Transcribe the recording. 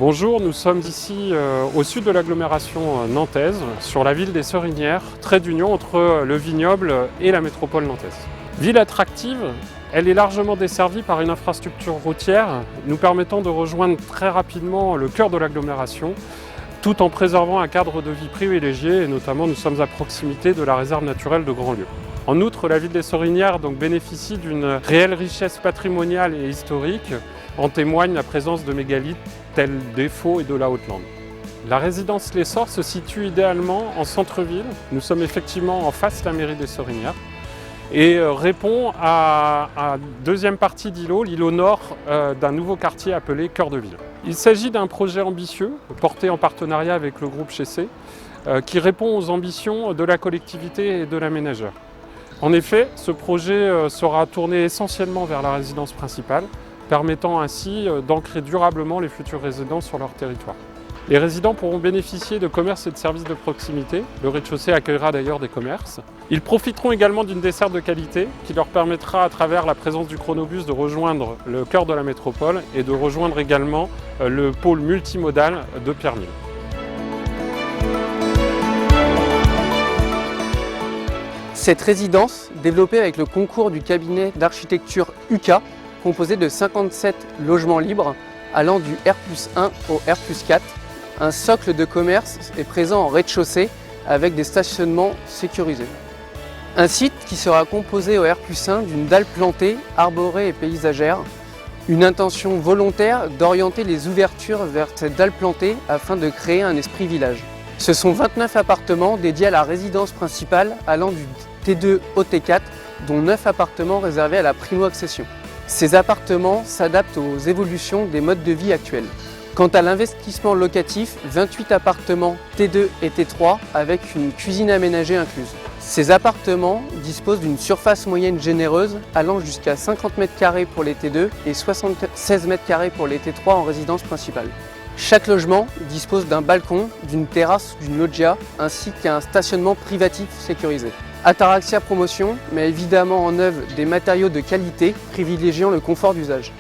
Bonjour, nous sommes ici au sud de l'agglomération nantaise, sur la ville des Sorinières, trait d'union entre le vignoble et la métropole nantaise. Ville attractive, elle est largement desservie par une infrastructure routière, nous permettant de rejoindre très rapidement le cœur de l'agglomération, tout en préservant un cadre de vie privilégié, et notamment nous sommes à proximité de la réserve naturelle de Grandlieu. En outre, la ville des Sorinières bénéficie d'une réelle richesse patrimoniale et historique. En témoigne la présence de mégalithes tels des Faux et de la Haute-Lande. La résidence L'Essor se situe idéalement en centre-ville. Nous sommes effectivement en face de la mairie des Sorinières et répond à la deuxième partie d'îlot, l'îlot nord d'un nouveau quartier appelé Cœur de Ville. Il s'agit d'un projet ambitieux porté en partenariat avec le groupe Chessé qui répond aux ambitions de la collectivité et de l'aménageur. En effet, ce projet sera tourné essentiellement vers la résidence principale, permettant ainsi d'ancrer durablement les futurs résidents sur leur territoire. Les résidents pourront bénéficier de commerces et de services de proximité. Le rez-de-chaussée accueillera d'ailleurs des commerces. Ils profiteront également d'une desserte de qualité qui leur permettra, à travers la présence du chronobus, de rejoindre le cœur de la métropole et de rejoindre également le pôle multimodal de Pierreville. Cette résidence, développée avec le concours du cabinet d'architecture UCA, composé de 57 logements libres allant du R+1 au R+4. Un socle de commerce est présent en rez-de-chaussée avec des stationnements sécurisés. Un site qui sera composé au R+1 d'une dalle plantée, arborée et paysagère. Une intention volontaire d'orienter les ouvertures vers cette dalle plantée afin de créer un esprit village. Ce sont 29 appartements dédiés à la résidence principale allant du T2 au T4, dont 9 appartements réservés à la primo-accession. Ces appartements s'adaptent aux évolutions des modes de vie actuels. Quant à l'investissement locatif, 28 appartements T2 et T3 avec une cuisine aménagée incluse. Ces appartements disposent d'une surface moyenne généreuse allant jusqu'à 50 m² pour les T2 et 76 m² pour les T3 en résidence principale. Chaque logement dispose d'un balcon, d'une terrasse ou d'une loggia ainsi qu'un stationnement privatif sécurisé. Ataraxia Promotion met évidemment en œuvre des matériaux de qualité privilégiant le confort d'usage.